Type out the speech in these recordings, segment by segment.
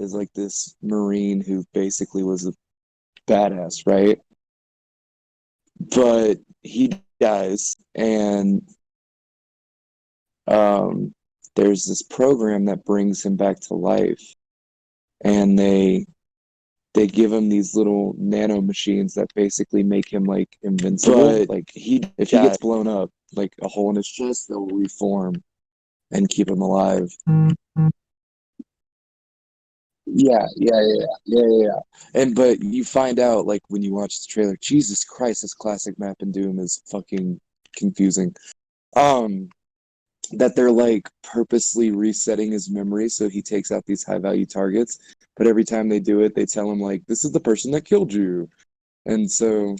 is like this Marine who basically was a badass, right? But he dies, and um, there's this program that brings him back to life, and they give him these little nano machines that basically make him like invincible. But like he if he gets blown up, like a hole in his chest, they'll reform and keep him alive. Yeah. And but you find out like when you watch the trailer, Jesus Christ, this classic map in Doom is fucking confusing. Um, that they're like purposely resetting his memory so he takes out these high value targets. But every time they do it, they tell him like, "This is the person that killed you," and so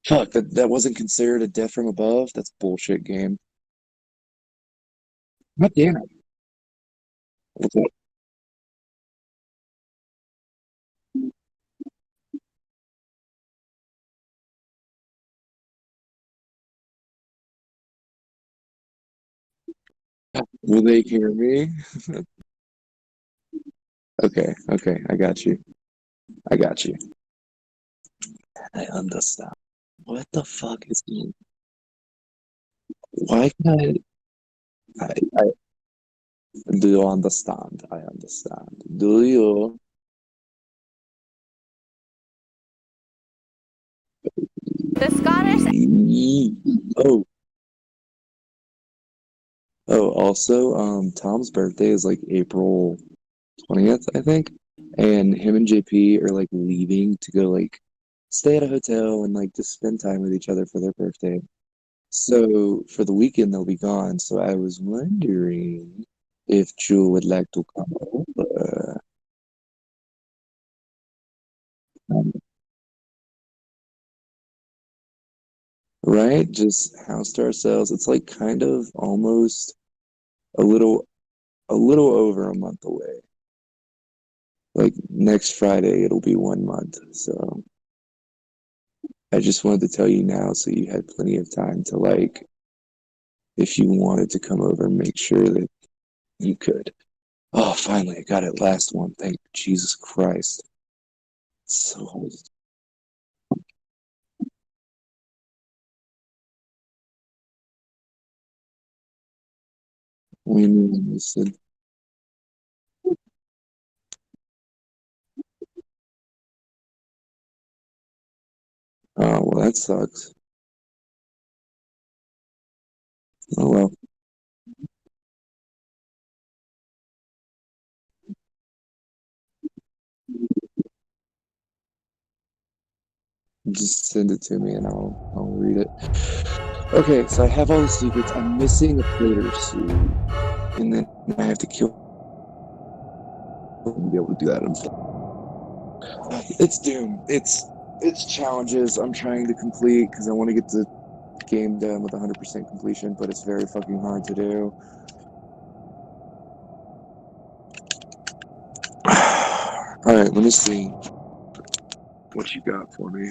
fuck that wasn't considered a death from above. That's bullshit game. God damn it! What's up? Will they hear me? Okay, I got you. I got you. I understand. What the fuck is going? Why can't I do you understand? I understand. Do you? The Scottish. Oh, also, Tom's birthday is like April 20th, I think. And him and JP are like leaving to go like stay at a hotel and like just spend time with each other for their birthday. So for the weekend they'll be gone. So I was wondering if Jewel would like to come over. Um, right? Just house to ourselves. It's like kind of almost a little over a month away. Like next Friday it'll be 1 month. So I just wanted to tell you now so you had plenty of time to like if you wanted to come over, make sure that you could. Oh, finally, I got it. Last one. Thank Jesus Christ. So, when you said, oh, well, that sucks. Oh, well, just send it to me and I'll read it. Okay, so I have all the secrets. I'm missing a Praetor suit, and then I have to kill him to be able to do that. It's Doom. It's challenges I'm trying to complete because I want to get the game done with 100% completion, but it's very fucking hard to do. All right, let me see what you got for me.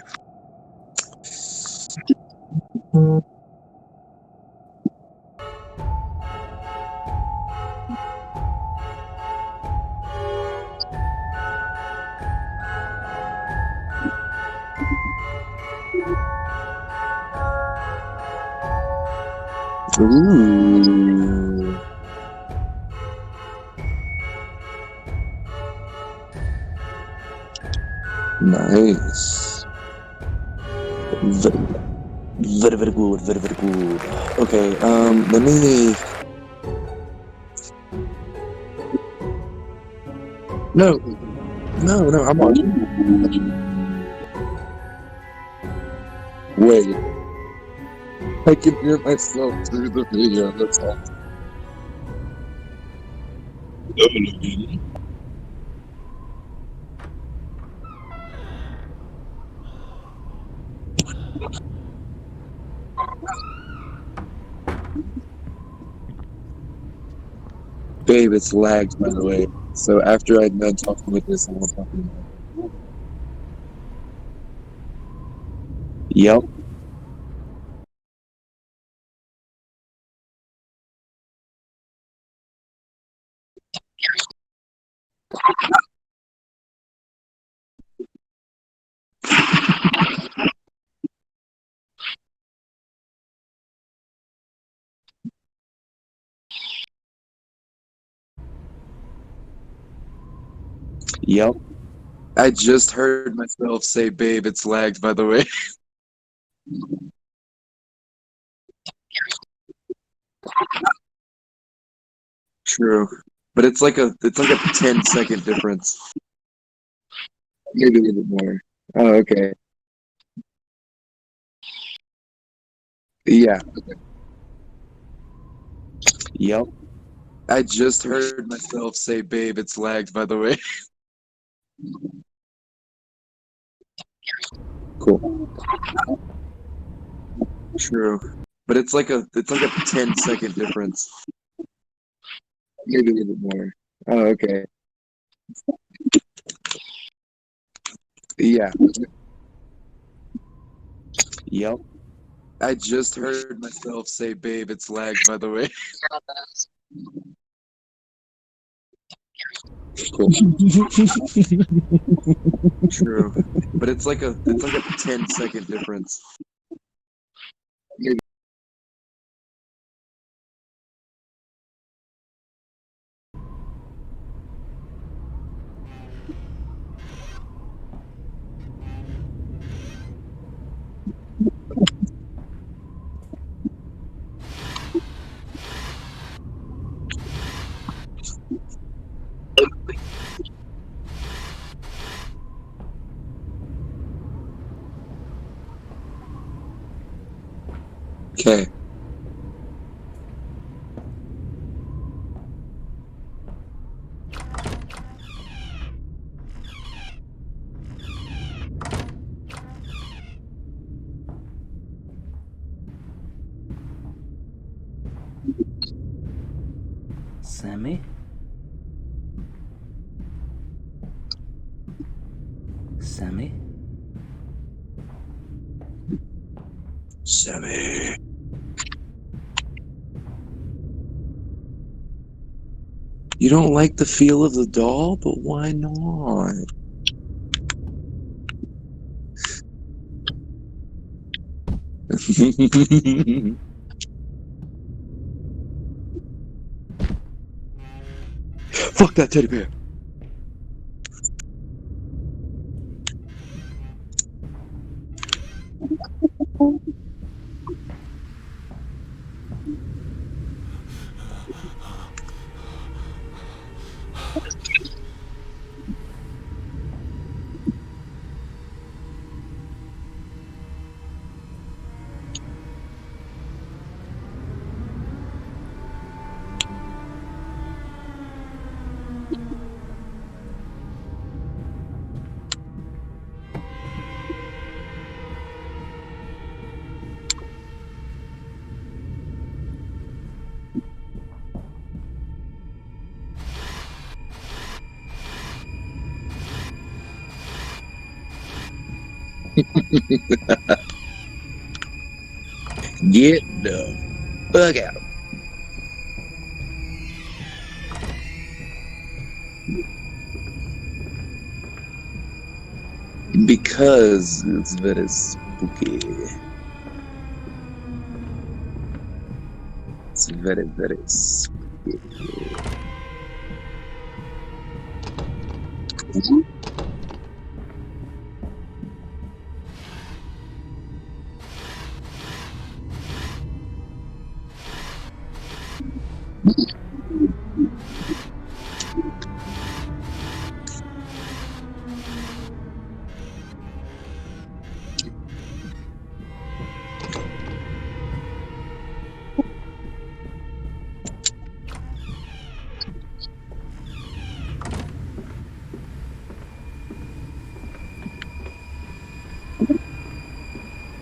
Ooh, nice. Very, very good. Very good. Okay, let me. No, no, I'm watching. Wait, I can hear myself through the video. That's all. Babe, it's lagged, by the way. So after I'm done talking with this, I will talk to you. Yep. Yep. I just heard myself say, babe, it's lagged, by the way. True. But it's like a 10-second difference. Maybe a little bit more. Oh, okay. Yeah. Yep. I just heard myself say, babe, it's lagged, by the way. Cool. True. But it's like a 10-second difference. Maybe a little bit more. Oh, okay. Yeah. Yep. I just heard myself say, babe, it's lagged, by the way. Cool. True. But it's like a 10-second difference. Maybe. Okay. Sammy? Sammy? Sammy. You don't like the feel of the doll, but why not? Fuck that teddy bear. Get the fuck out. Because it's very spooky. It's very, very spooky.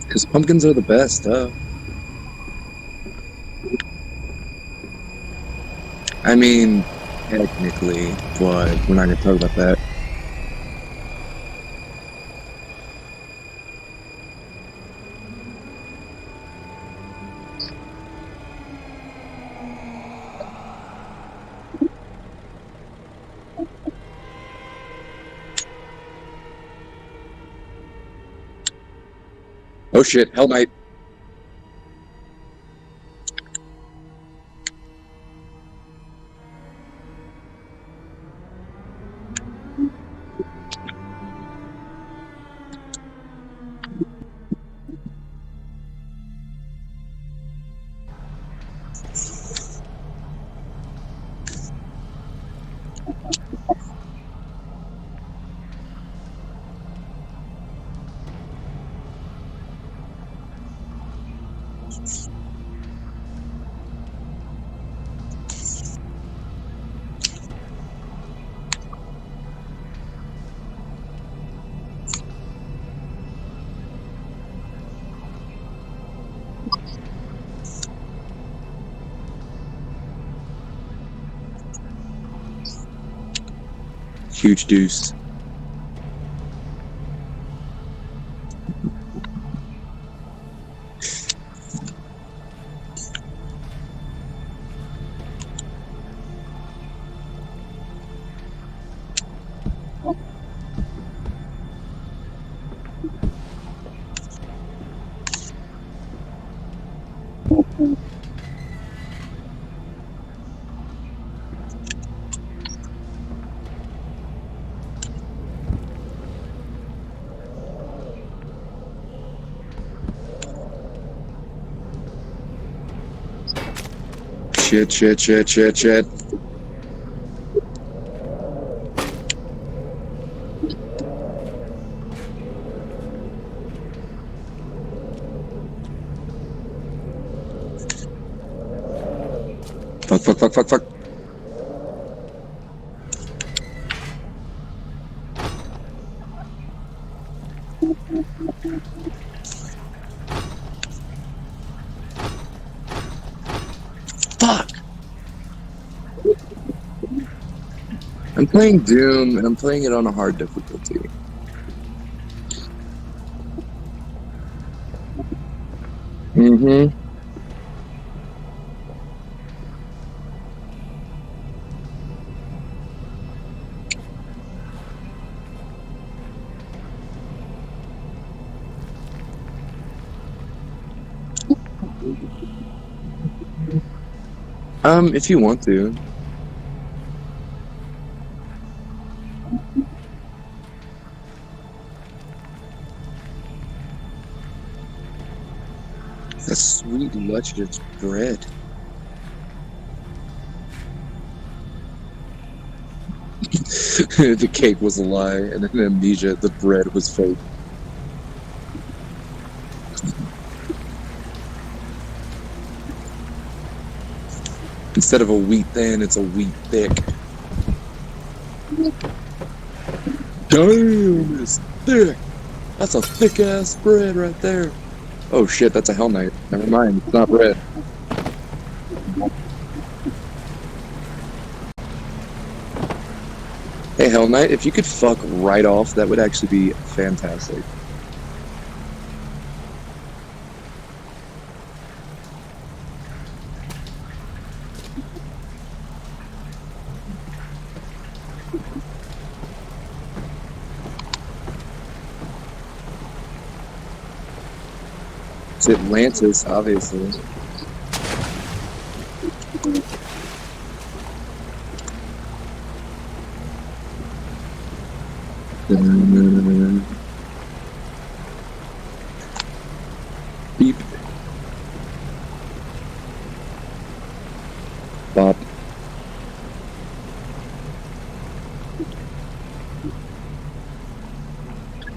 Because pumpkins are the best, huh? I mean, technically, but we're not gonna talk about that. Oh shit, Hell Knight. Huge deuce. Shit. Fuck. Fuck! I'm playing Doom, and I'm playing it on a hard difficulty. Mm-hmm. If you want to. That's sweet, luscious bread. The cake was a lie, and then amnesia, the bread was fake. Instead of a wheat thin, it's a wheat thick. Damn, it's thick. That's a thick ass bread right there. Oh shit, that's a Hell Knight. Never mind, it's not bread. Hey Hell Knight, if you could fuck right off, that would actually be fantastic. It's Atlantis, obviously. Beep. Bop.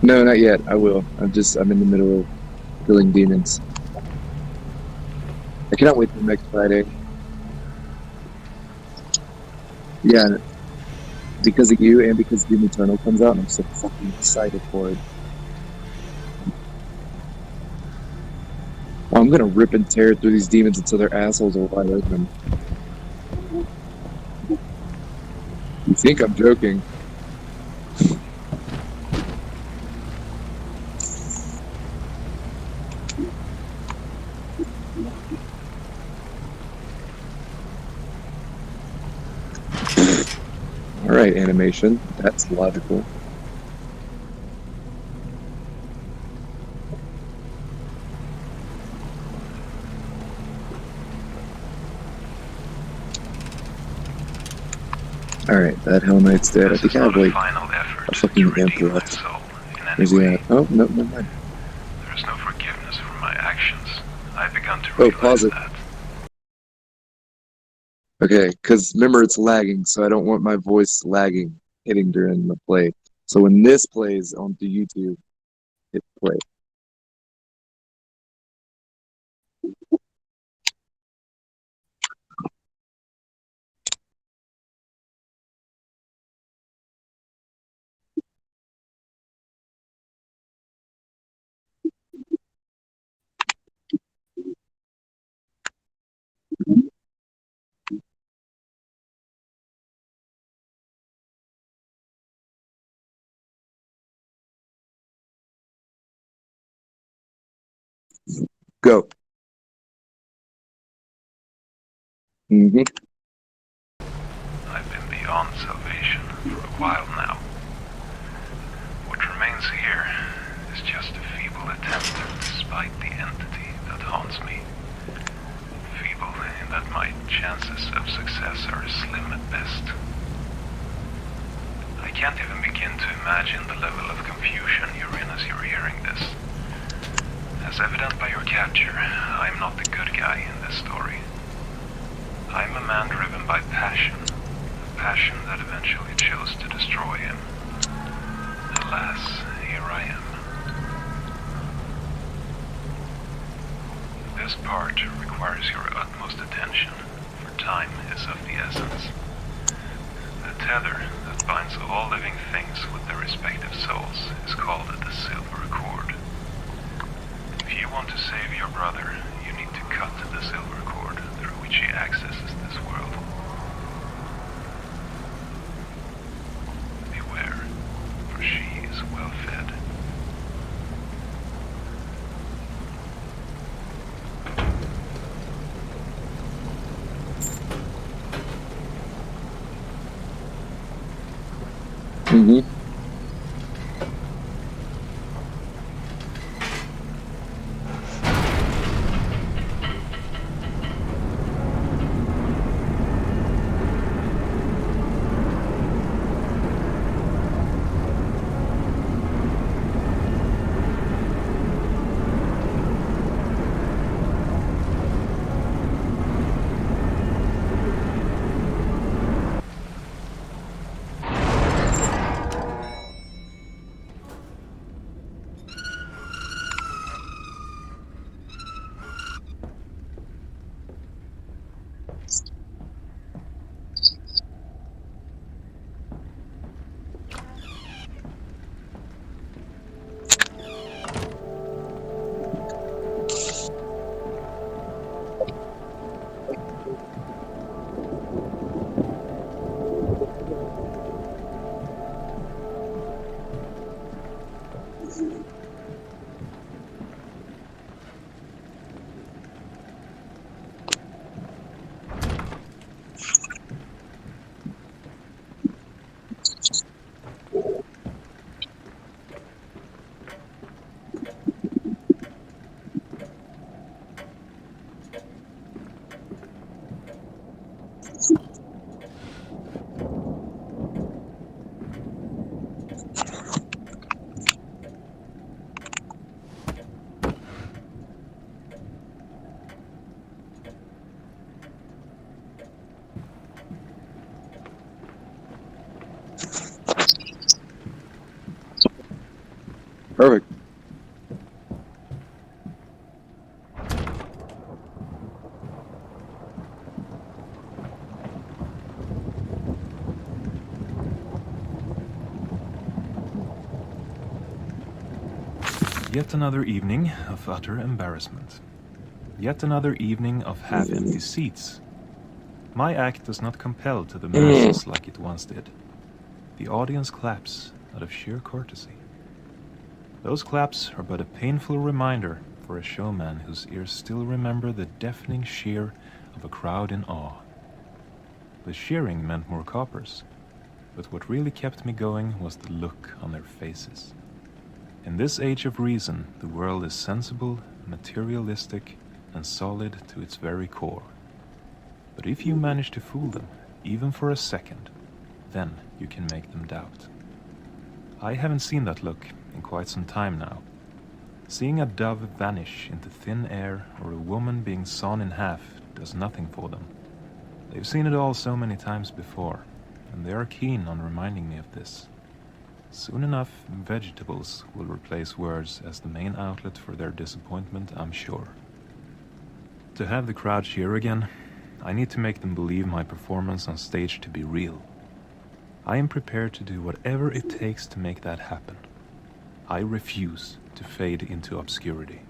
No, not yet. I will. I'm in the middle of killing demons. I cannot wait till next Friday. Yeah, because of you and because Doom Eternal comes out, and I'm so fucking excited for it. I'm gonna rip and tear through these demons until their assholes are wide open. You think I'm joking? Alright, animation. That's logical. Alright, that Hell Knight's dead. I This think is I have not a like final a effort to fucking imp redeem my left. soul in any Where's he way. at? Oh, no, never mind. There is no forgiveness for my actions. I've begun to Oh, realize pause it. that. Okay, because remember it's lagging, so I don't want my voice lagging, hitting during the play. So when this plays on the YouTube, hit play. Go. Mm-hmm. I've been beyond salvation for a while now. What remains here is just a feeble attempt despite the entity that haunts me. Feeble in that my chances of success are slim at best. I can't even begin to imagine the level of confusion you're in as you're hearing this. As evident by your capture, I'm not the good guy in this story. I'm a man driven by passion, a passion that eventually chose to destroy him. Alas, here I am. This part requires your utmost attention, for time is of the essence. The tether that binds all living things with their respective souls is called the silver cord. If you want to save your brother, you need to cut the silver cord through which he accesses this world. Beware, for she is well fed. Mm-hmm. Perfect. Yet another evening of utter embarrassment. Yet another evening of half-empty seats. My act does not compel to the masses like it once did. The audience claps out of sheer courtesy. Those claps are but a painful reminder for a showman whose ears still remember the deafening sheer of a crowd in awe. The shearing meant more coppers, but what really kept me going was the look on their faces. In this age of reason, the world is sensible, materialistic, and solid to its very core. But if you manage to fool them, even for a second, then you can make them doubt. I haven't seen that look in quite some time now. Seeing a dove vanish into thin air or a woman being sawn in half does nothing for them. They've seen it all so many times before, and they are keen on reminding me of this. Soon enough, vegetables will replace words as the main outlet for their disappointment, I'm sure. To have the crowd cheer again, I need to make them believe my performance on stage to be real. I am prepared to do whatever it takes to make that happen. I refuse to fade into obscurity.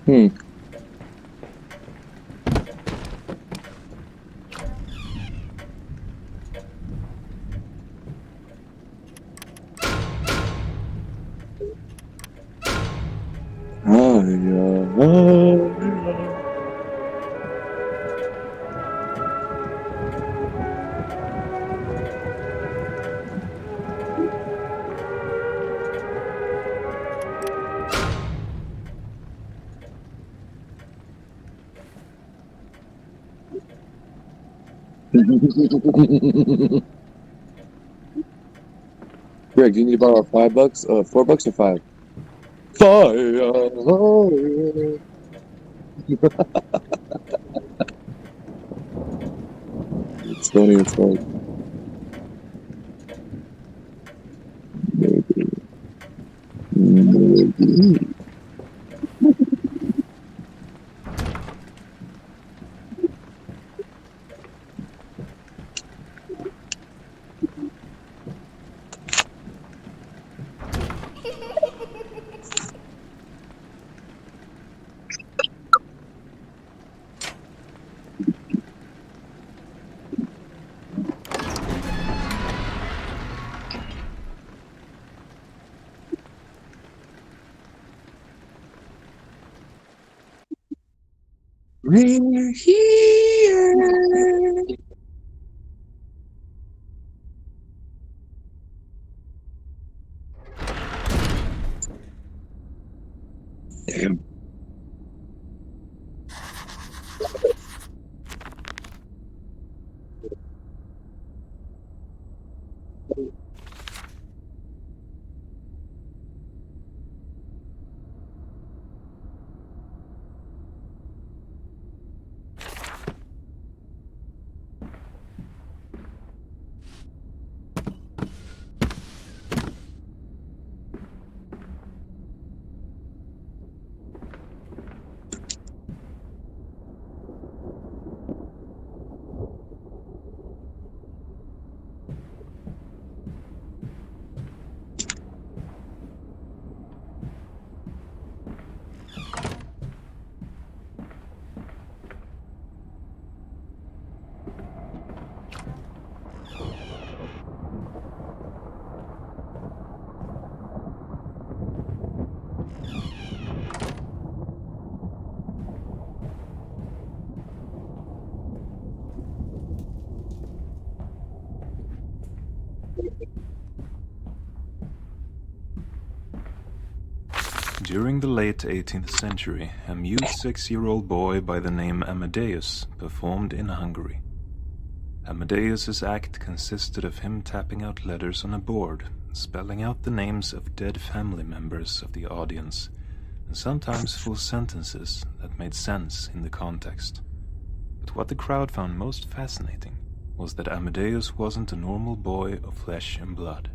Hmm. Oh, yeah. Greg, do you need to borrow $5? $4 or 5? Fire! It's funny, it's funny. Maybe. Maybe. We're here. Damn. During the late 18th century, a mute 6-year-old boy by the name Amadeus performed in Hungary. Amadeus's act consisted of him tapping out letters on a board, spelling out the names of dead family members of the audience, and sometimes full sentences that made sense in the context. But what the crowd found most fascinating was that Amadeus wasn't a normal boy of flesh and blood.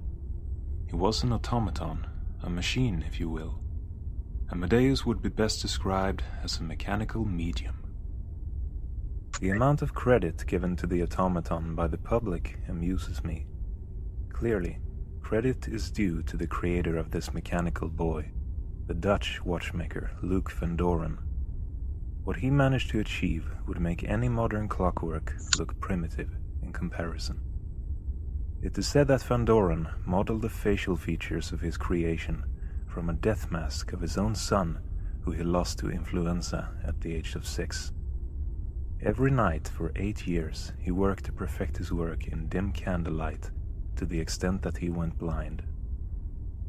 He was an automaton, a machine, if you will. Amadeus would be best described as a mechanical medium. The amount of credit given to the automaton by the public amuses me. Clearly, credit is due to the creator of this mechanical boy, the Dutch watchmaker Luc van Doren. What he managed to achieve would make any modern clockwork look primitive in comparison. It is said that Van Doren modeled the facial features of his creation from a death mask of his own son, who he lost to influenza at the age of 6. Every night for 8 years he worked to perfect his work in dim candlelight to the extent that he went blind.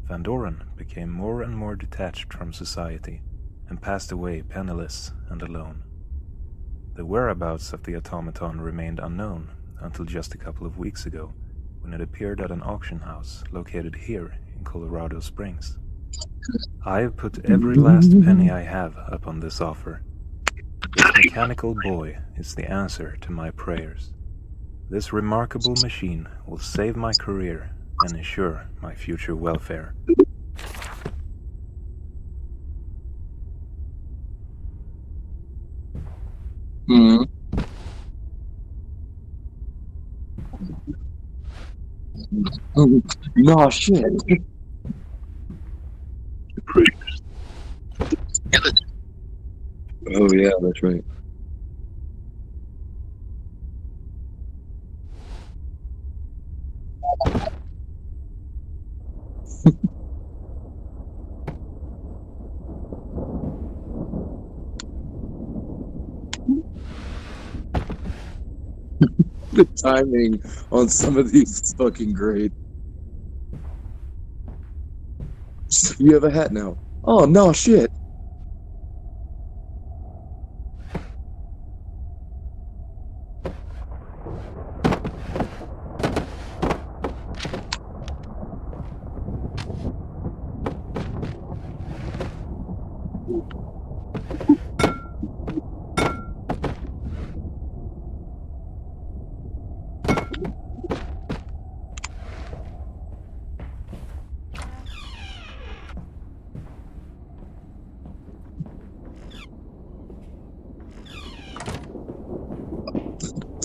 Van Doren became more and more detached from society and passed away penniless and alone. The whereabouts of the automaton remained unknown until just a couple of weeks ago, when it appeared at an auction house located here in Colorado Springs. I have put every last penny I have up on this offer. This mechanical boy is the answer to my prayers. This remarkable machine will save my career and ensure my future welfare. Mm. No shit. Oh yeah, that's right. The timing on some of these is fucking great. You have a hat now. Oh no shit.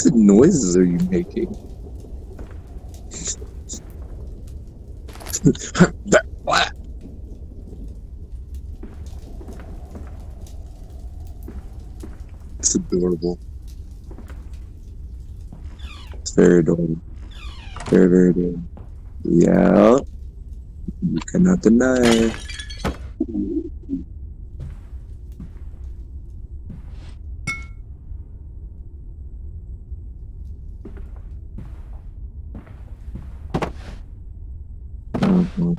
What noises are you making? It's adorable. It's very adorable. Very, very adorable. Yeah, you cannot deny. Mhm.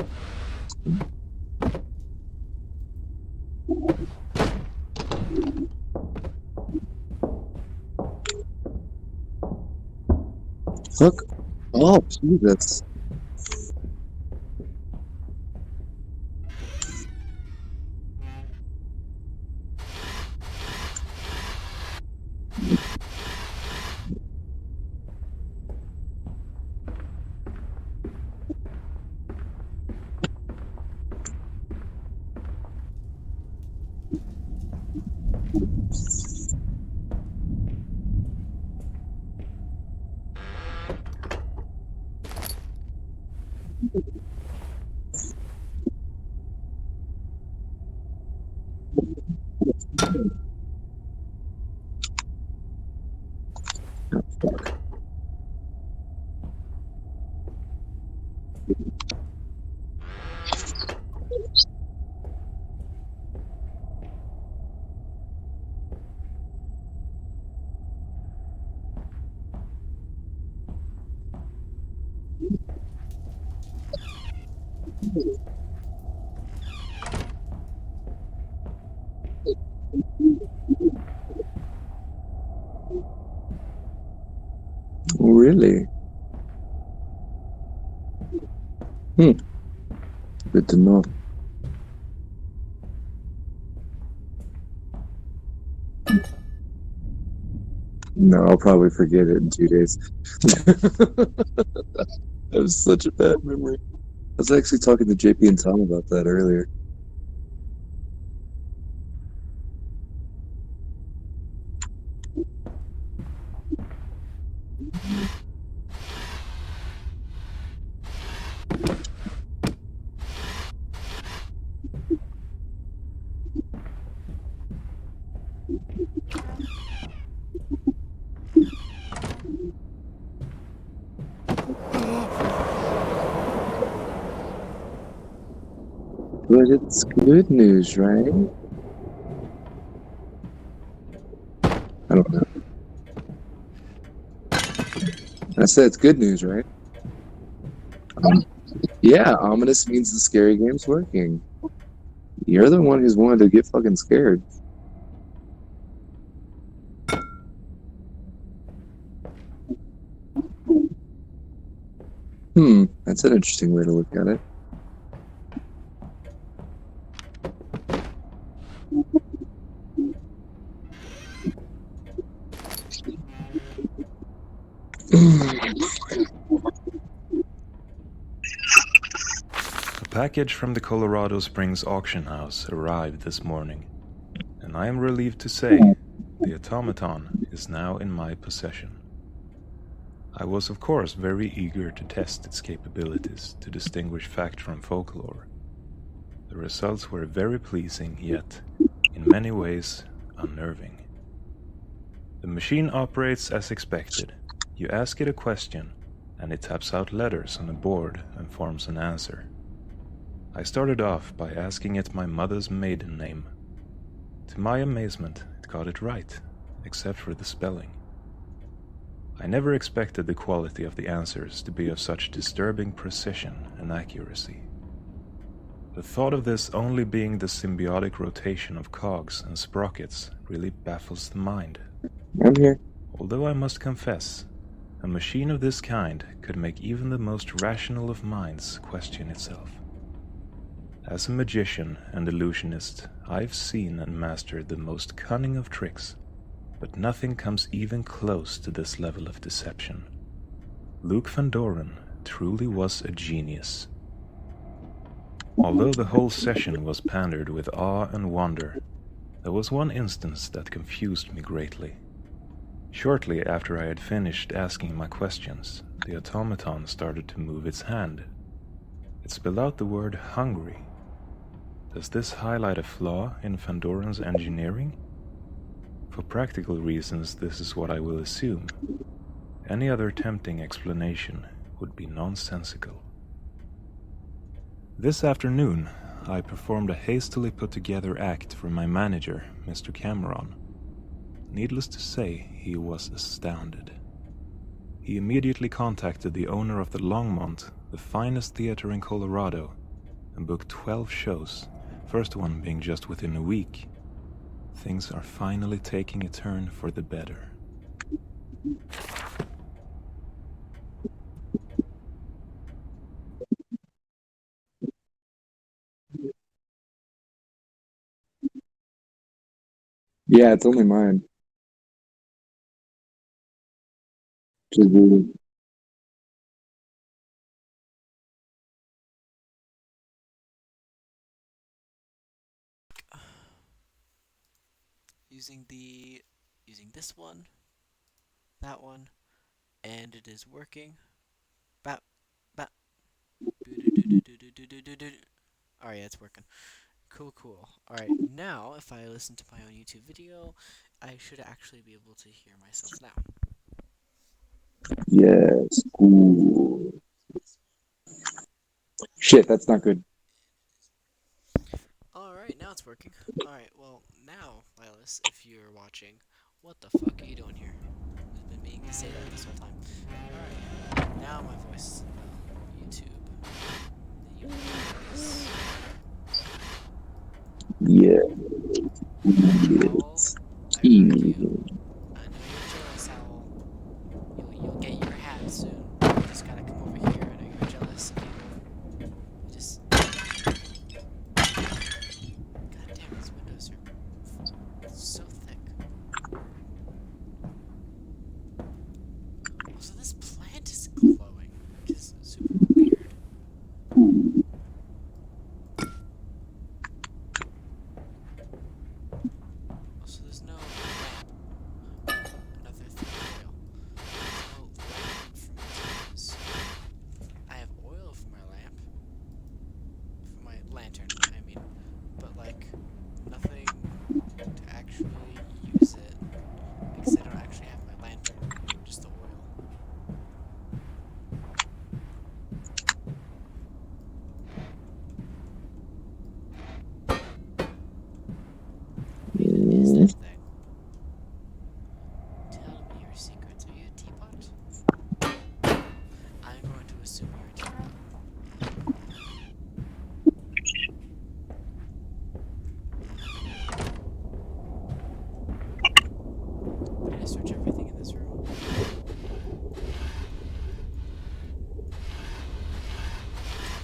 Fuck off, Jesus. Oh, fuck. Really? Good to know. No, I'll probably forget it in 2 days. That was such a bad memory. I was actually talking to JP and Tom about that earlier. But it's good news, right? I don't know. I said it's good news, right? Um, yeah, ominous means the scary game's working. You're the one who's wanted to get fucking scared. That's an interesting way to look at it. A package from the Colorado Springs auction house arrived this morning, and I am relieved to say the automaton is now in my possession. I was of course very eager to test its capabilities to distinguish fact from folklore. The results were very pleasing, yet, in many ways, unnerving. The machine operates as expected. You ask it a question, and it taps out letters on a board and forms an answer. I started off by asking it my mother's maiden name. To my amazement, it got it right, except for the spelling. I never expected the quality of the answers to be of such disturbing precision and accuracy. The thought of this only being the symbiotic rotation of cogs and sprockets really baffles the mind. I'm here. Although I must confess, a machine of this kind could make even the most rational of minds question itself. As a magician and illusionist, I've seen and mastered the most cunning of tricks, but nothing comes even close to this level of deception. Luke Van Doren truly was a genius. Although the whole session was pandered with awe and wonder, there was one instance that confused me greatly. Shortly after I had finished asking my questions, the automaton started to move its hand. It spelled out the word hungry. Does this highlight a flaw in Van Doren's engineering? For practical reasons, this is what I will assume. Any other tempting explanation would be nonsensical. This afternoon, I performed a hastily put-together act for my manager, Mr. Cameron. Needless to say, he was astounded. He immediately contacted the owner of the Longmont, the finest theater in Colorado, and booked 12 shows, first one being just within a week. Things are finally taking a turn for the better. Yeah, it's only mine. Just weird. Using this one, that one, and it is working. Bap, bap. Alright, yeah, it's working. Cool. Alright, now if I listen to my own YouTube video, I should actually be able to hear myself now. Yes, cool. Shit, that's not good. Alright, now it's working. Alright, well, now, Lilas, if you're watching, what the fuck are you doing here? I've been meaning to say that this whole time. Alright, now my voice, YouTube. The YouTube is... Yeah. Owl, I heard you. I know you're jealous, Owl. You'll get your hat soon. You just gotta come over here. I know you're jealous. You just... God damn, these windows are so thick. Also, this plant is glowing, which is super weird. Also, there's no lamp. Another thing, oil. There's no lamp for me to use. I have oil for my lamp. For my lantern, I mean. But, like, nothing to actually use it. Because I don't actually have my lantern. Just the oil. much everything in this room. I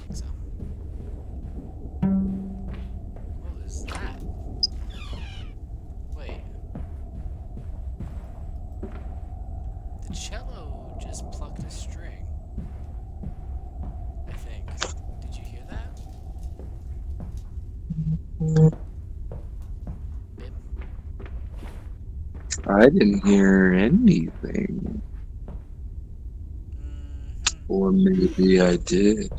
think so. What was that? Wait. The cello just plucked a string. I think. Did you hear that? Bim. I didn't hear anything. Mm-hmm. Or maybe I did.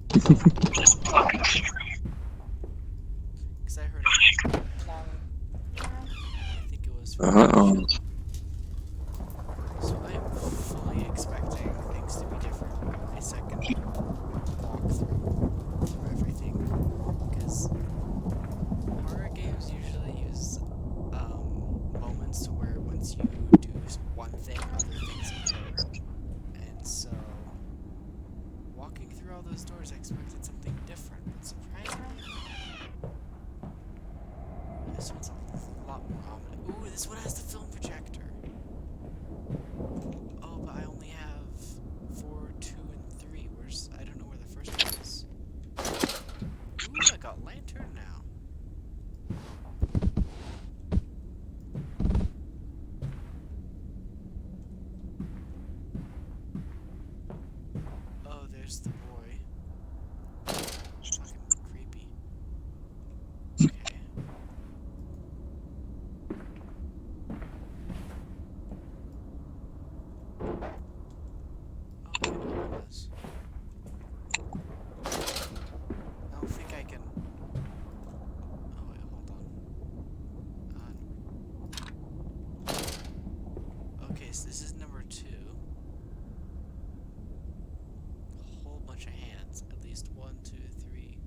Because I heard a plong. I think it was from Uh-oh. So I'm fully expecting things to be different with my second walkthrough through everything. Because horror games usually use moments to where once you do one thing, other things occur. And so walking through all those doors, I expected something different, but surprisingly not. This one's a lot more ominous. Ooh, this one has the film projector. Oh, but I only have 4, 2, and 3. I don't know where the first one is. Ooh, I got lantern now. Oh, there's the boy. Fucking creepy. Okay. Okay, open this. I don't think I can. Oh wait, hold on. Okay, so this is number 2. A whole bunch of hands. At least 1, 2, 3,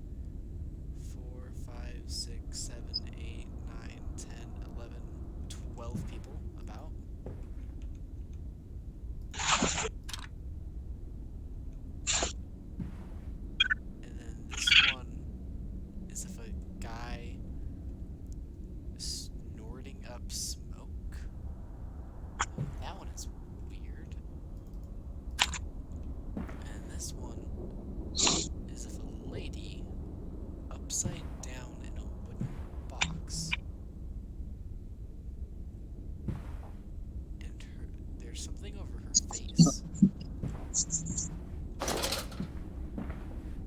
4, 5, 6, 7, 8, 9, 10, 11, 12 people about. And then this one is of a guy snorting up smoke. That one is weird. And this one is of a lady upside down in a wooden box. And there's something over her face.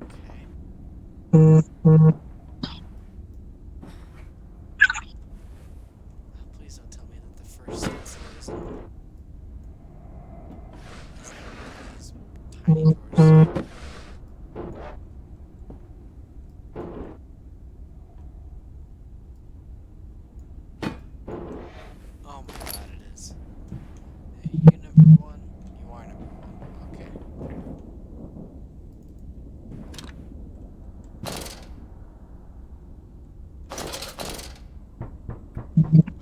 Okay. Please don't tell me that the first exit isn't these tiny doors. Oh my god, it is. Hey, you number 1? You are number 1. Okay.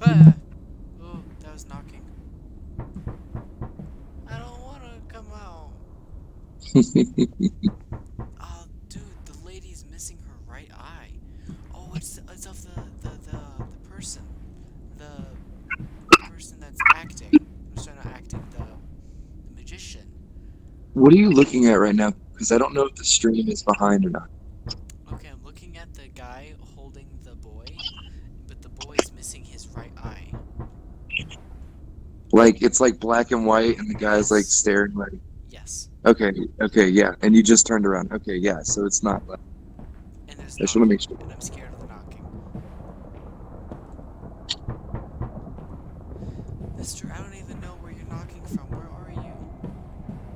Ah! Oh, that was knocking. I don't want to come out. Oh, dude, the lady's missing her right eye. Oh, it's of the person. The person that's acting. Sorry, not acting, the magician. What are you looking at right now? Because I don't know if the stream is behind or not. Okay, I'm looking at the guy holding the boy, but the boy's missing his right eye. Like, it's like black and white, and the guy's like Yes. staring like, Yes. okay, yeah. And you just turned around. Okay, yeah, so it's not like, And there's I just want to knocking, make sure. and I'm scared of the knocking. Mister, I don't even know where you're knocking from. Where are you?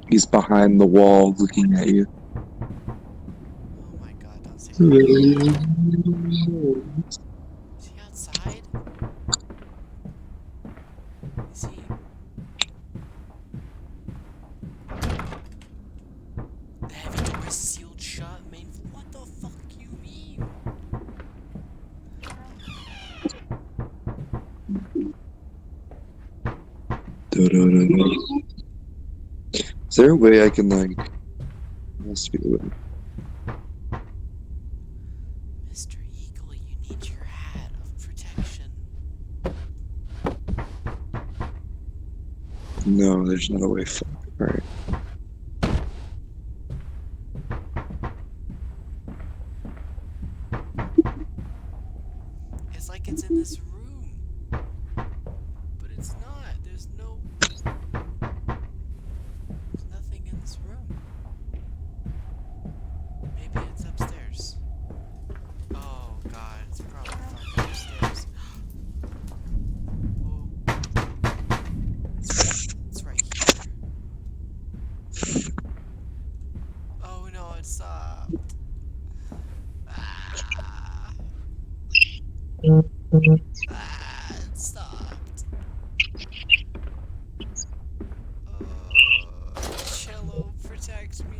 He's behind the wall looking at you. Oh my god, don't say that. Is he outside? Is he? The heavy door is sealed shut, man. What the fuck you mean? Is there a way I can, like, must be the way. Mr. Eagle, you need your hat of protection. No, there's no way forward. Right. It's like it's in this room. But it's not. There's nothing in this room. Maybe it's upstairs. Oh god, it's probably fucking upstairs. Oh. It's right here. Oh no, it stopped. Ah. Ah, it stopped. Cello, protect me.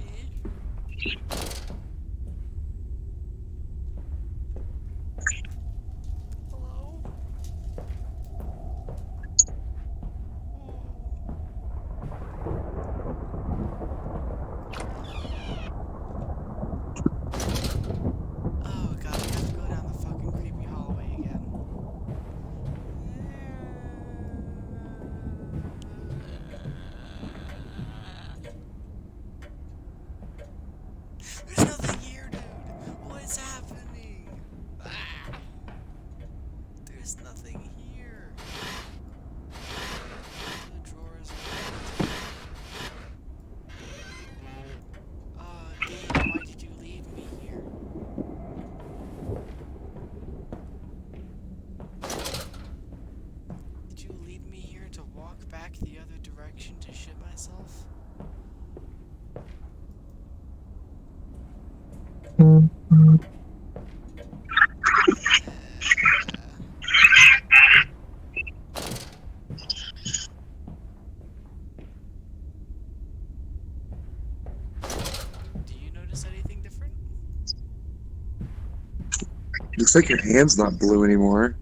Hello? Oh god, I have to go down the fucking creepy hallway again. There's nothing here, dude. What is happening? Ah, there's nothing here. The drawers are game, why did you leave me here? Did you lead me here to walk back the other direction to shit myself? Do you notice anything different? Looks like your hand's not blue anymore.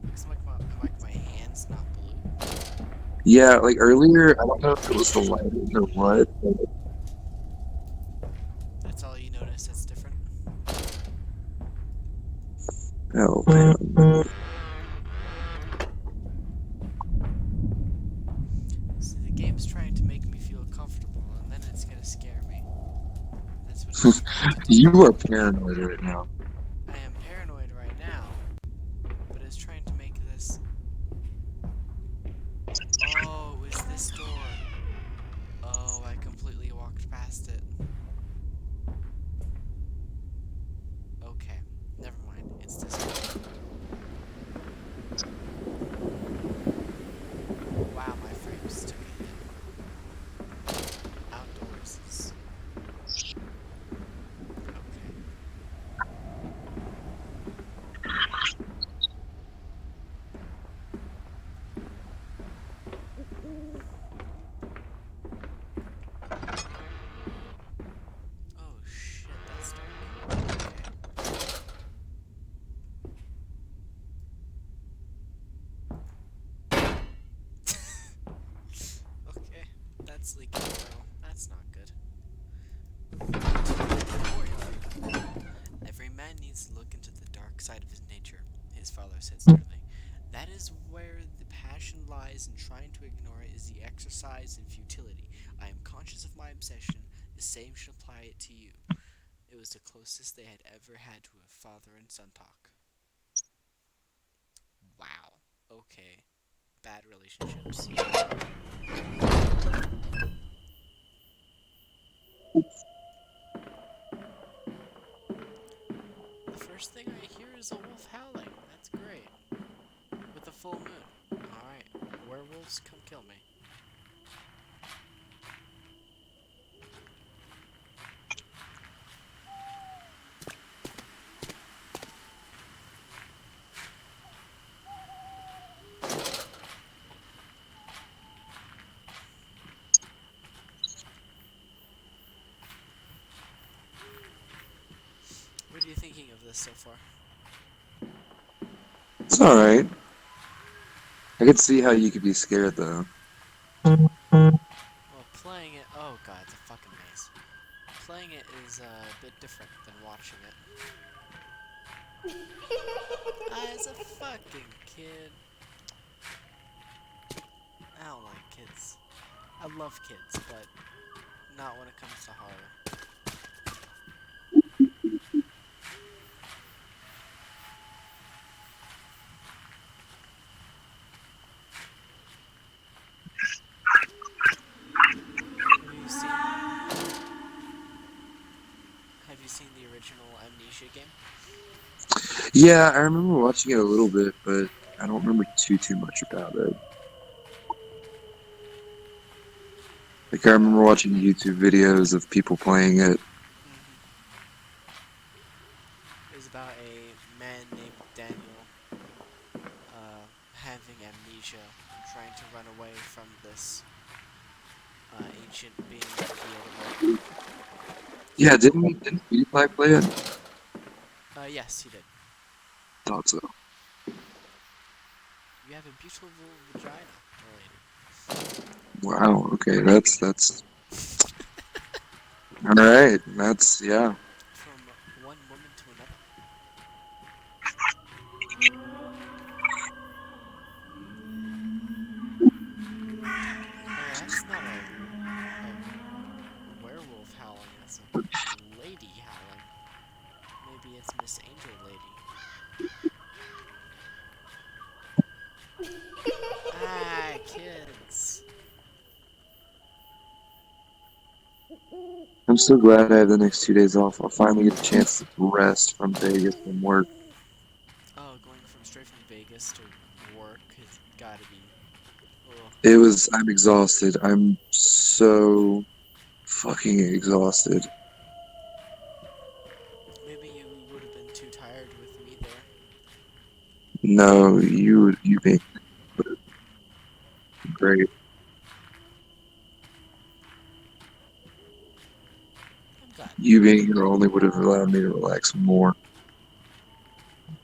Looks like my hand's not blue. Yeah, like earlier, I don't know if it was the lighting or what. That's all you notice that's different? Oh, man. See, the game's trying to make me feel comfortable, and then it's gonna scare me. That's what it's trying to do. You are paranoid right now. I am paranoid right now, but it's trying to make this... Oh, it was this door. Oh, I completely walked past it. Okay, never mind. It's this door. Wow, my frames took a hit. Outdoors is... Okay. Oh shit, that's dark. Okay. Okay, that's leaking oil. That's not good. Every man needs to look into the dark side of his nature, his father said sternly. That is where the passion lies, and trying to ignore it is the exercise in futility. I am conscious of my obsession. The same should apply it to you. It was the closest they had ever had to a father and son talk. Wow. Okay. Bad relationships. The first thing I hear is a wolf howling. That's great. With a full moon. Alright. Werewolves, come kill me. What are you thinking of this so far? It's alright. I could see how you could be scared, though. Well, playing it... Oh god, it's a fucking maze. Playing it is a bit different than watching it. I was a fucking kid. kids. I love kids, but not when it comes to horror. Have you seen the original Amnesia game? Yeah, I remember watching it a little bit, but I don't remember too much about it. Like I remember watching YouTube videos of people playing it. It was about a man named Daniel having amnesia and trying to run away from this ancient being that he had met. Yeah, didn't PewDiePie play it? Yes, he did. Thought so. You have a beautiful vagina, lady. Wow. Okay, that's all right. That's yeah. From one woman to another. Oh, that's not a werewolf howling, that's a lady howling. Maybe it's Miss Angel Lady. Ah, kids. I'm so glad I have the next 2 days off. I'll finally get a chance to rest from Vegas and work. Oh, going from straight from Vegas to work has gotta be. I'm exhausted. I'm so fucking exhausted. Maybe you would have been too tired with me there. No, you being great. I'm glad. You being here only would have allowed me to relax more.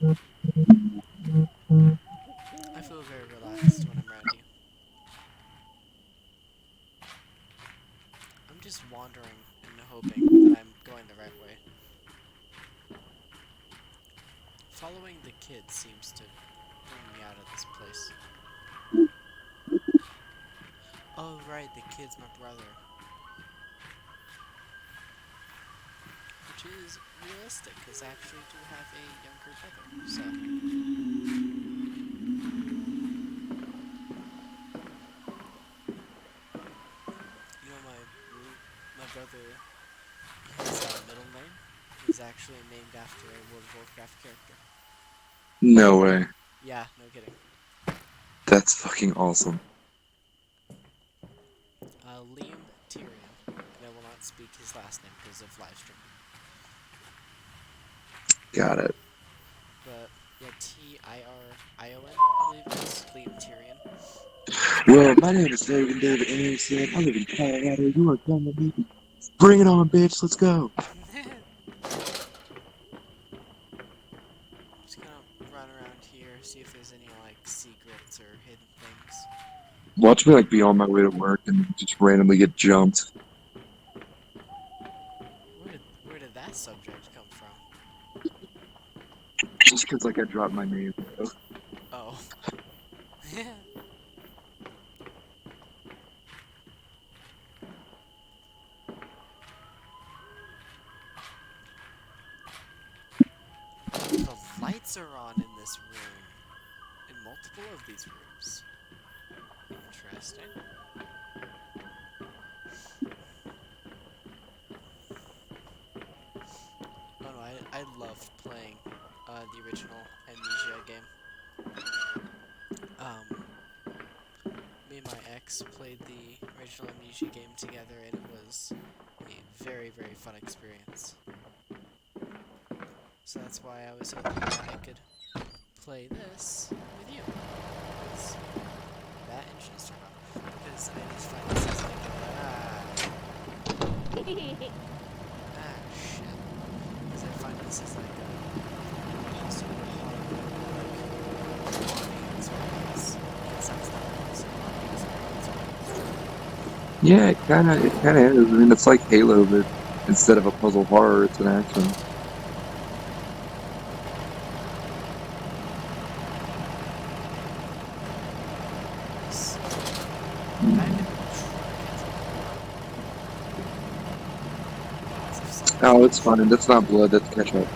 I feel very relaxed when I'm around you. I'm just wandering and hoping that I'm going the right way. Following the kid seems to bring me out of this place. Oh right, the kid's my brother. Which is realistic, because I actually do have a younger brother, so... You know, my brother, his middle name is actually named after a World of Warcraft character. No way. Yeah, no kidding. That's fucking awesome. Liam Tyrion, and I will not speak his last name because of livestream. Got it. But yeah, Tyrion, I believe it is Liam Tyrion. Well, my name is David Anderson. I live in Colorado. You are gonna be. Bring it on, bitch. Let's go. Just gonna run around here, see if there's any like secrets or hidden things. Watch me like be on my way to work and just randomly get jumped. Where did that subject come from? Just because like I dropped my name. Oh. The lights are on in this room. In multiple of these rooms. Interesting. Oh no, I love playing the original Amnesia game. Me and my ex played the original Amnesia game together, and it was a very, very fun experience. So that's why I was hoping that I could play this with you. Because that engine's turned on. Because I just find this is like shit. Because I find this is like a sort of horror, like haunting experience. It sounds like it's a haunting experience. Yeah, it kind of is. I mean, it's like Halo, but instead of a puzzle horror, it's an action. I've been trying to Oh, it's fine. That's not blood. That's ketchup.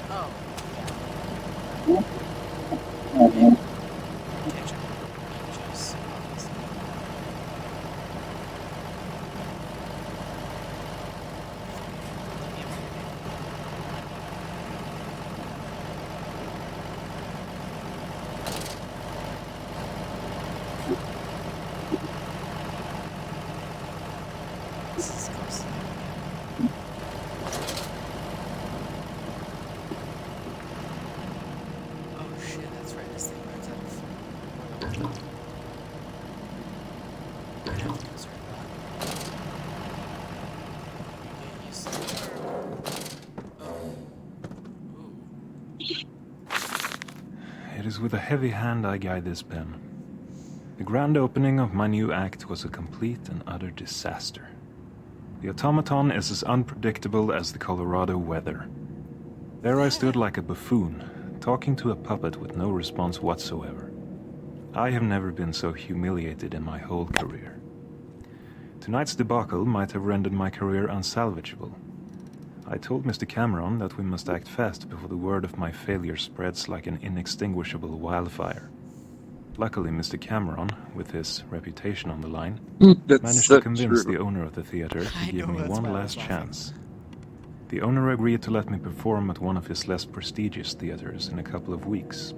Oh, yeah. Yeah. Ketchup. Juice, obviously. Let me have your name. This is close. Oh shit, that's right. This thing runs out of oil. I have to conserve that. Get used to the dark. Oh. Ooh. It is with a heavy hand I guide this pen. The grand opening of my new act was a complete and utter disaster. The automaton is as unpredictable as the Colorado weather. There I stood like a buffoon, talking to a puppet with no response whatsoever. I have never been so humiliated in my whole career. Tonight's debacle might have rendered my career unsalvageable. I told Mr. Cameron that we must act fast before the word of my failure spreads like an inextinguishable wildfire. Luckily, Mr. Cameron, with his reputation on the line, That's managed so to convince true. the owner of the theater I to give know, me that's one why I was last laughing. chance. The owner agreed to let me perform at one of his less prestigious theaters in a couple of weeks.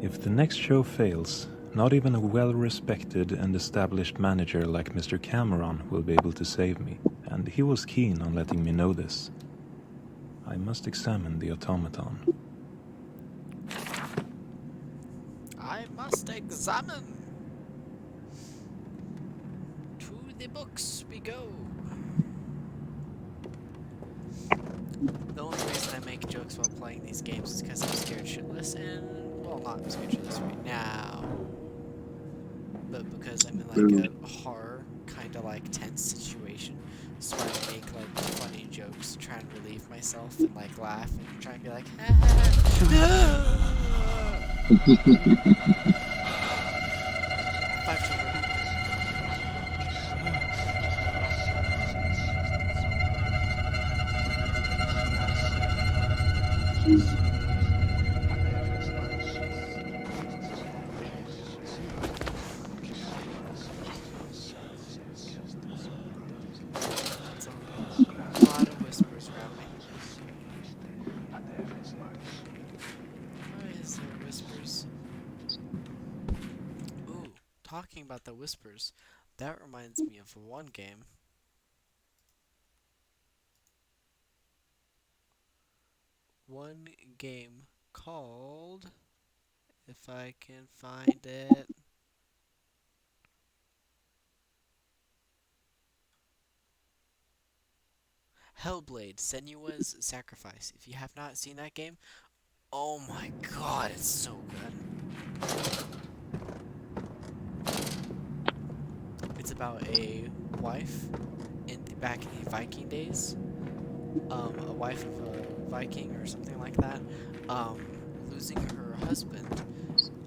If the next show fails, not even a well-respected and established manager like Mr. Cameron will be able to save me, and he was keen on letting me know this. I must examine the automaton. I must examine. To the books we go. The only reason I make jokes while playing these games is because I'm scared shitless, and well, not scared shitless right now, but because I'm in like a horror kind of like tense situation, so I make like funny jokes to try and relieve myself and like laugh and try and be like, ah. 5 children. It's a lot of whispers around me. Why is there whispers? Ooh, talking about the whispers, that reminds me of one game. One game called, if I can find it, Hellblade: Senua's Sacrifice. If you have not seen that game, oh my god, it's so good. It's about a wife back in the Viking days, a wife of a Viking or something like that, losing her husband,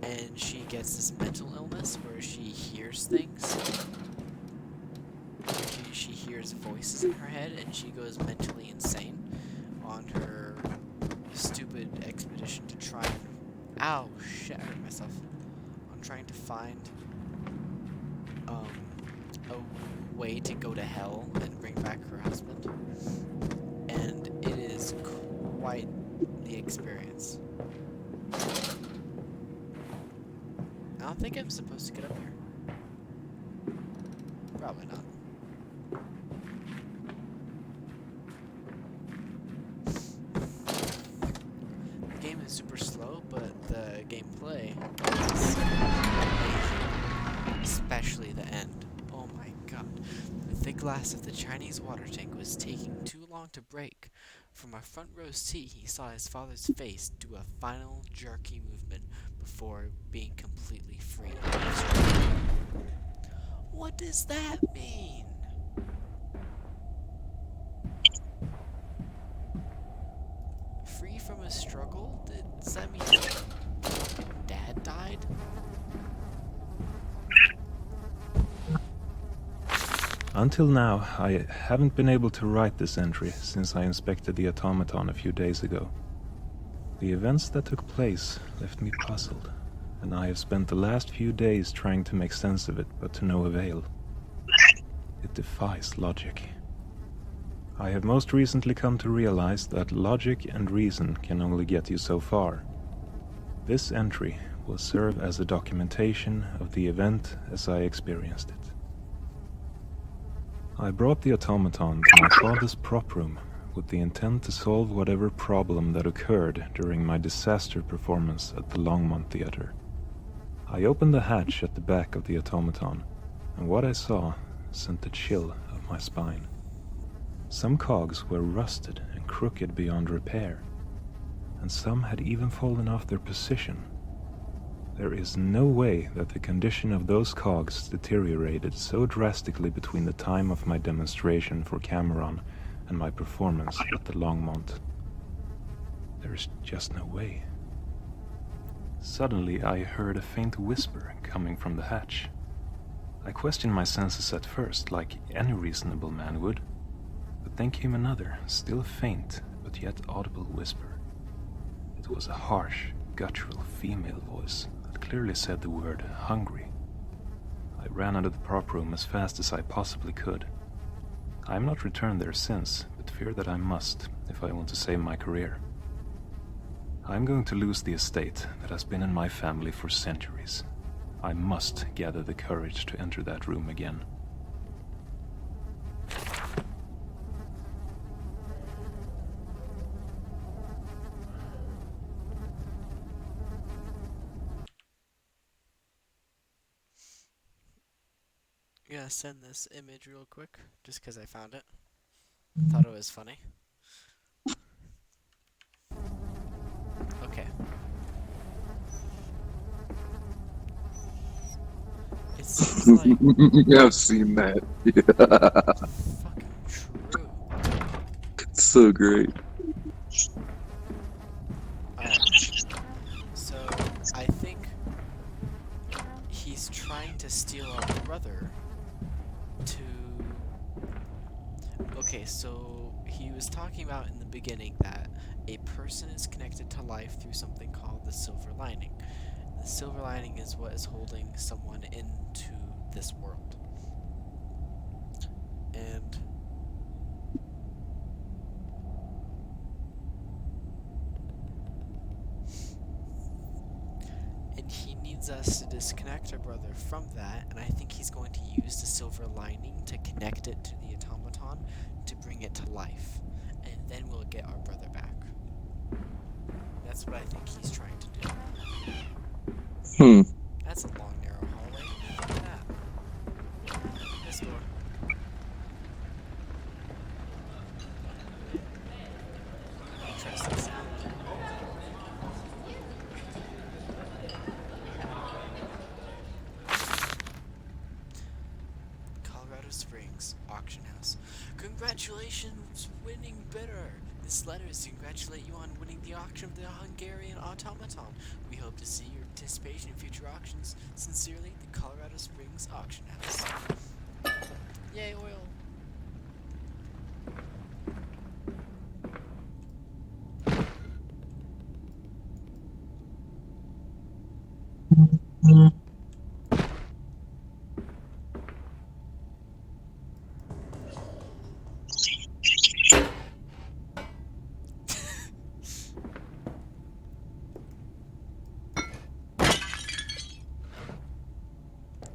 and she gets this mental illness where she hears things. She hears voices in her head, and she goes mentally insane on her stupid expedition to try and... Ow, shit, I hurt myself. I'm trying to find a way to go to hell and bring back her husband. And it is quite the experience. I don't think I'm supposed to get up here. Probably not. The game is super slow, but the gameplay is amazing. Especially the end. Oh my god. The thick glass of the Chinese water tank was taking too long to break. From a front row seat, he saw his father's face do a final jerky movement before being completely free. What does that mean? Free from a struggle? Does that mean Dad died? Until now, I haven't been able to write this entry since I inspected the automaton a few days ago. The events that took place left me puzzled, and I have spent the last few days trying to make sense of it, but to no avail. It defies logic. I have most recently come to realize that logic and reason can only get you so far. This entry will serve as a documentation of the event as I experienced it. I brought the automaton to my father's prop room with the intent to solve whatever problem that occurred during my disaster performance at the Longmont Theater. I opened the hatch at the back of the automaton, and what I saw sent a chill up my spine. Some cogs were rusted and crooked beyond repair, and some had even fallen off their position. There is no way that the condition of those cogs deteriorated so drastically between the time of my demonstration for Cameron and my performance at the Longmont. There is just no way. Suddenly I heard a faint whisper coming from the hatch. I questioned my senses at first, like any reasonable man would, but then came another, still faint, but yet audible whisper. It was a harsh, guttural female voice that clearly said the word hungry. I ran out of the prop room as fast as I possibly could. I have not returned there since, but fear that I must if I want to save my career. I am going to lose the estate that has been in my family for centuries. I must gather the courage to enter that room again. I'm gonna send this image real quick, just because I found it. Thought it was funny. Okay. It seems like Yeah, I've seen that. Yeah. fucking true. It's so great. So, I think he's trying to steal our brother to... Okay, so he was talking about in the beginning that a person is connected to life through something called the silver lining. The silver lining is what is holding someone into this world. And he needs us to disconnect our brother from that, and I think he's going to use the silver lining to connect it to the automaton to bring it to life, and then we'll get our brother back. That's what I think he's trying to do. That's a long, narrow hallway. Look at that. This door. Interesting sound. Colorado Springs Auction House. Congratulations, winning bidder! This letter is to congratulate you on winning the auction of the Hungarian automaton. We hope to see your participation in future auctions. Sincerely, the Colorado Springs Auction House. Yay, oil!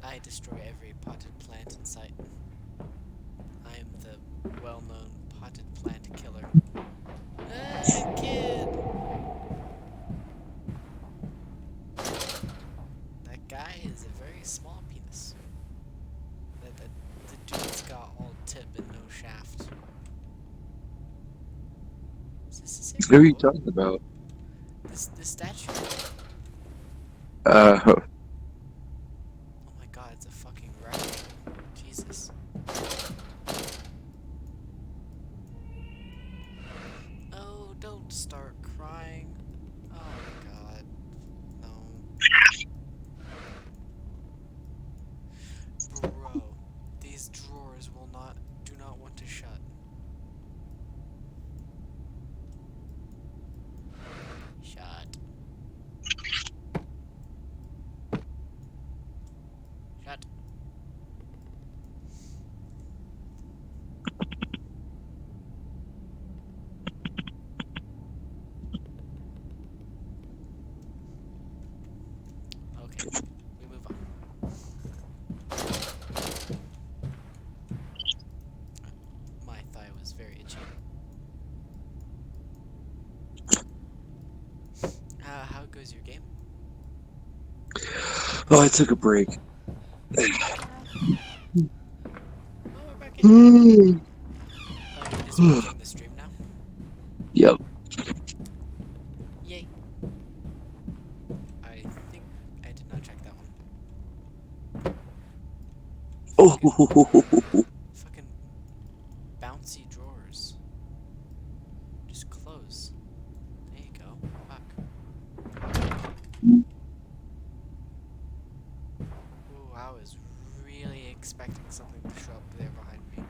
I destroy every potted plant in sight. I am the well-known potted plant killer. Ah, kid! That guy is a very small penis. The dude's got all tip and no shaft. Is this the same Who are you quote? talking about? This statue. Uh, Oh my god, it's a fucking rabbit. Jesus. Oh, don't start crying. Oh my god. No. Bro, these drawers will not Okay, we move on. My thigh was very itchy. How goes your game? Oh, I took a break. Oh, we're back in. You're just watching the stream now? Yep. Yay. I think I did not check that one. Oh, Fucking bouncy drawers. Just close. There you go. Fuck. Ooh, I was really expecting something to show up there behind me.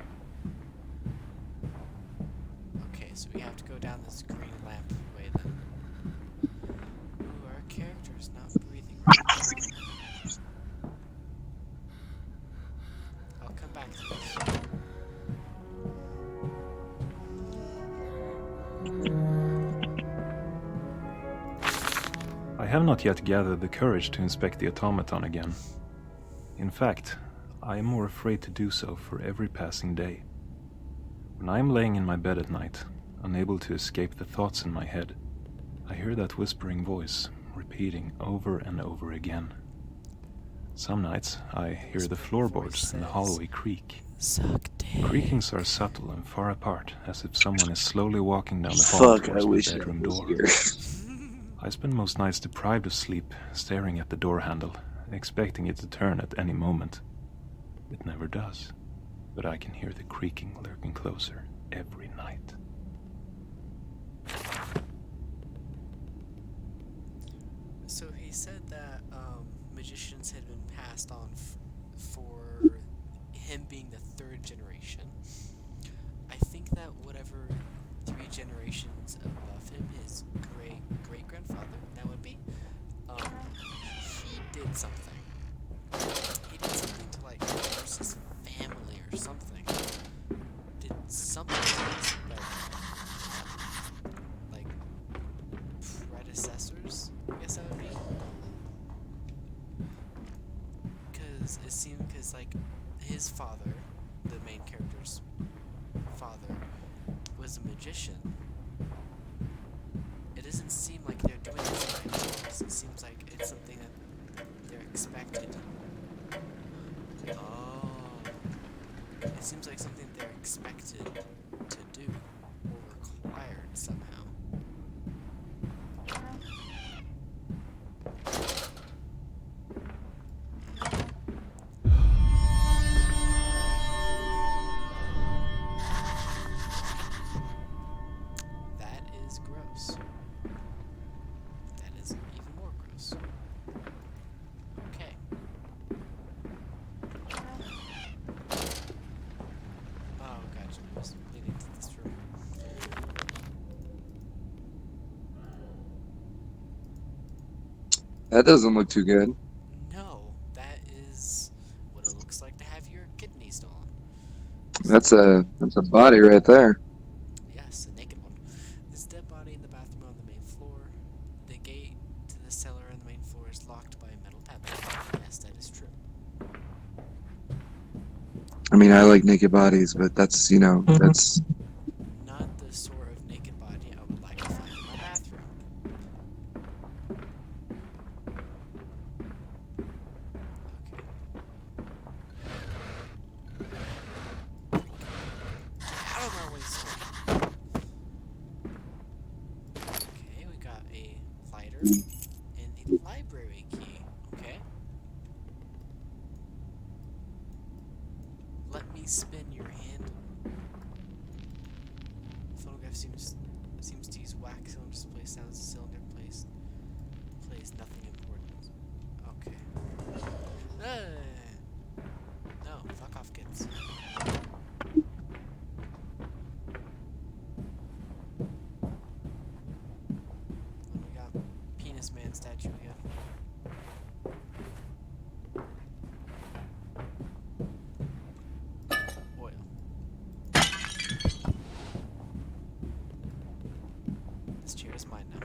Okay, so we have to go down this green lamp way then. Ooh, our character's not breathing right now. I'll come back to this. I have not yet gathered the courage to inspect the automaton again. In fact, I am more afraid to do so for every passing day. When I am laying in my bed at night, unable to escape the thoughts in my head, I hear that whispering voice repeating over and over again. Some nights, I hear the floorboards in the hallway creak. Suck dick. Creakings are subtle and far apart, as if someone is slowly walking down the hall fuck! I towards my wish I bedroom was door. here. I spend most nights deprived of sleep, staring at the door handle, expecting it to turn at any moment. It never does, but I can hear the creaking lurking closer every night. So he said that magicians had been passed on for him being the third generation. I think that whatever 3 generations above him, his great-grandfather, that would be, he did something. He did something to, like, curse his family or something. Did something to his, like predecessors, I guess that would be. Because, like, his father, the main character's father, was a magician. It doesn't seem like they're doing this by choice. It seems like it's something that they're expected. Oh. It seems like something they're expected to do, or required somehow. That is gross. That is even more gross. Okay. Oh, gotcha. I was leading to this room. That doesn't look too good. No, that is what it looks like to have your kidney stolen. That's a body right there. Yes, a naked one. This dead body in the bathroom on the main floor. The gate to the cellar on the main floor is locked by a metal padlock. Yes, that is true. I mean, I like naked bodies, but that's that's Not the sort of naked body I would like to find in my bathroom. Okay. Get out of my way, sir. Okay, we got a lighter and a library key. Okay. Let me spin your handle. Phonograph seems to use wax cylinder display sounds. The cylinder plays nothing important. Okay. No, fuck off, kids. And we got Penis Man statue again. Oil. This chair is mine now.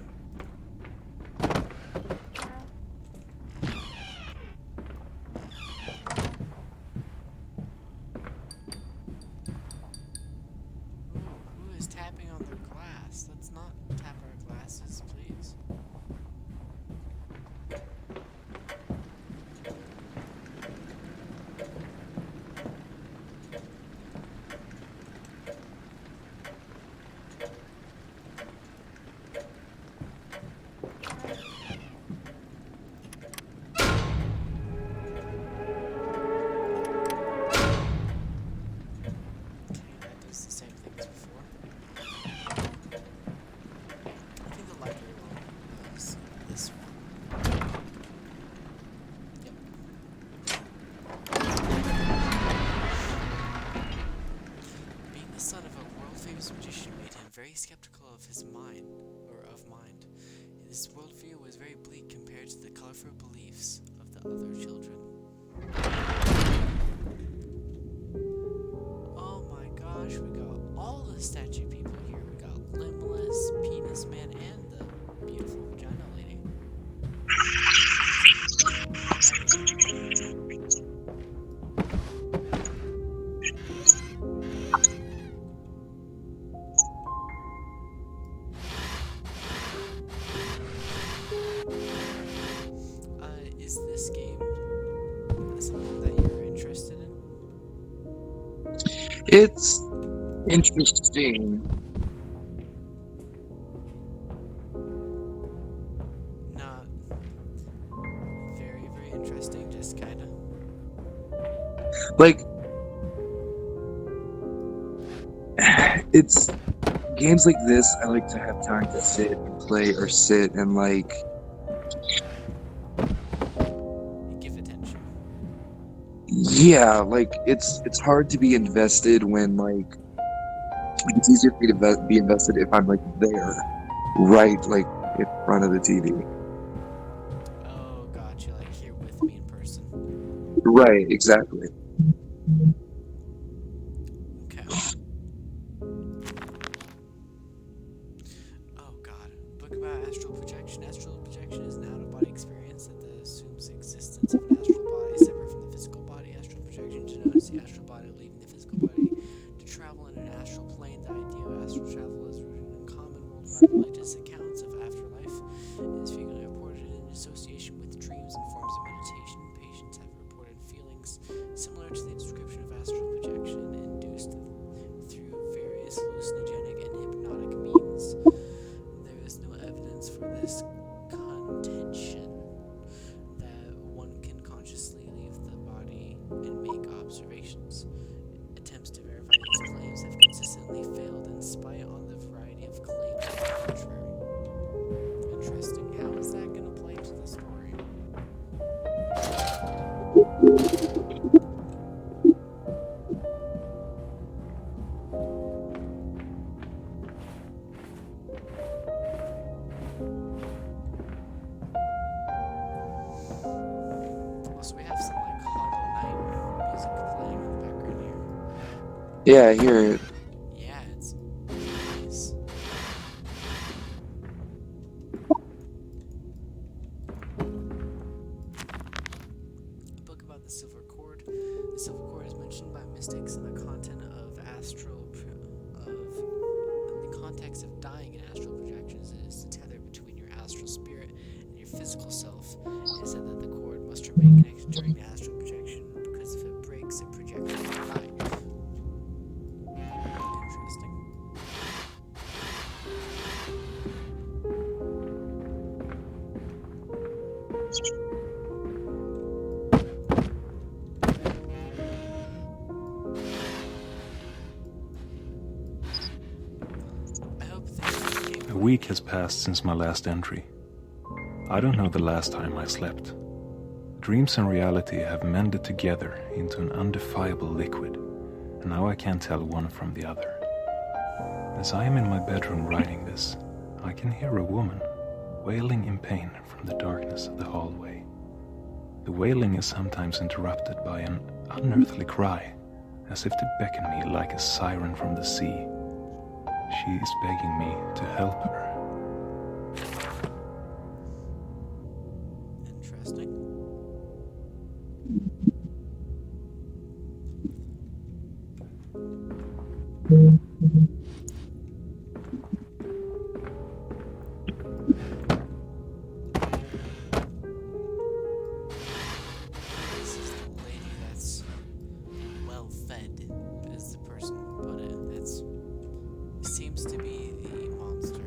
for beliefs of the other children. Oh my gosh, we got all the statue people here. We got Limbless, Penis Man, and the beautiful vagina lady. Is this game something that you're interested in? It's interesting. Not very, very interesting, just kinda. Like, it's games like this. I like to have time to sit and play, or sit and like. Give attention. Yeah, like it's hard to be invested when like it's easier for me to be invested if I'm like there, right, like in front of the TV. Oh, gotcha, like here with me in person. Right, exactly. Okay. Oh god. Book about astral projection. Astral projection is an out-of-body experience that assumes the existence of an astral body separate from the physical body. Astral projection denotes the astral body leaving the physical body to travel in an astral plane. The idea of astral travel is rooted in common worldwide religious accounts of afterlife. It is frequently reported in association with dreams and forms of meditation. Patients have reported feelings similar to the description of astral projection induced through various hallucinogenic and hypnotic means. There is no evidence for this contention that one can consciously leave the body and make observations. Attempts to verify these claims have consistently failed in spite on the variety of claims to the contrary. Interesting. How is that going to play to the story? So we have some like Hollow Knight music playing in the background here. Yeah, I hear it. Yeah, it's nice. A book about the Silver Cord. The Silver Cord is mentioned by mystics in the content of in the context of dying in astral projections. It is the tether between your astral spirit and your physical self. It is said that the cord must remain connected during the astral projection because if it breaks, the projector will die. Interesting. I hope this game A week has passed since my last entry. I don't know the last time I slept. Dreams and reality have mended together into an undefiable liquid, and now I can't tell one from the other. As I am in my bedroom writing this, I can hear a woman wailing in pain from the darkness of the hallway. The wailing is sometimes interrupted by an unearthly cry, as if to beckon me like a siren from the sea. She is begging me to help her. interesting. This is the lady that's well fed, is the person who put it. That's seems to be the monster.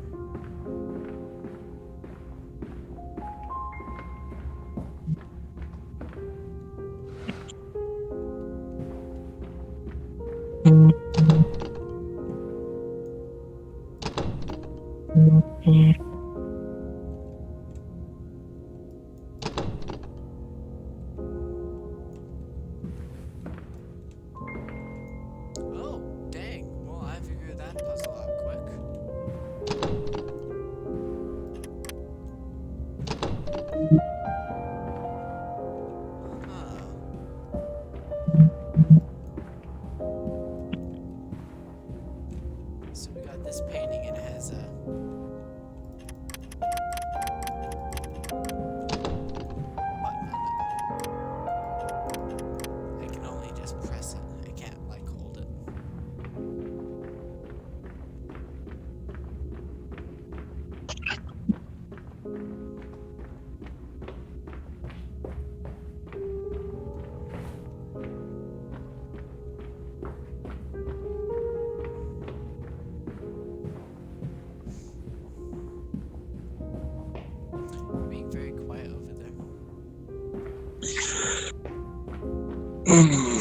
I'm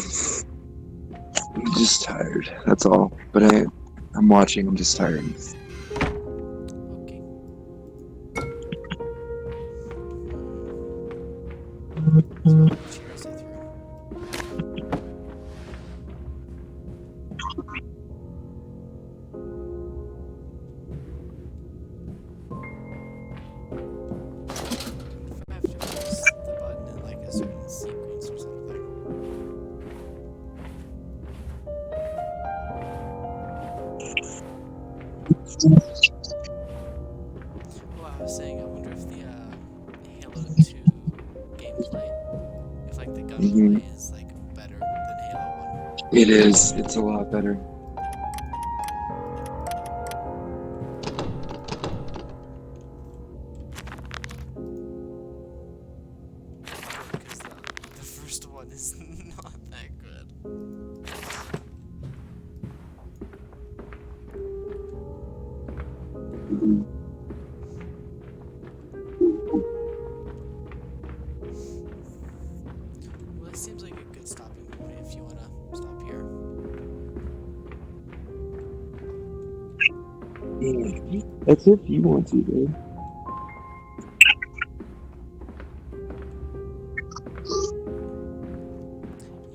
just tired. That's all. But I'm watching. I'm just tired. Okay. So how much years I threw? If I have to press the button in like a certain sequence or something. Well, I was saying, I wonder if the Halo 2 gameplay, if like the Hmm. gunplay is like better than Halo 1. It is. It's a lot better. Because the first one is not that good. Mhm. Well, this seems like a good stopping point if you want to stop here. Yeah. That's if you want to, dude.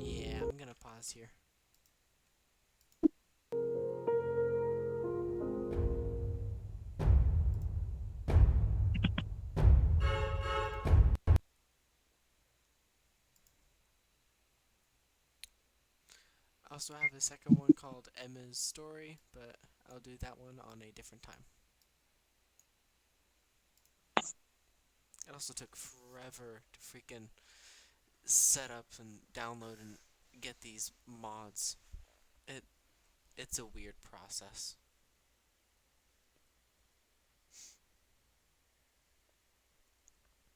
Yeah, I'm gonna pause here. I also have a second one called Emma's Story, but I'll do that one on a different time. It also took forever to freaking set up and download and get these mods. It's a weird process.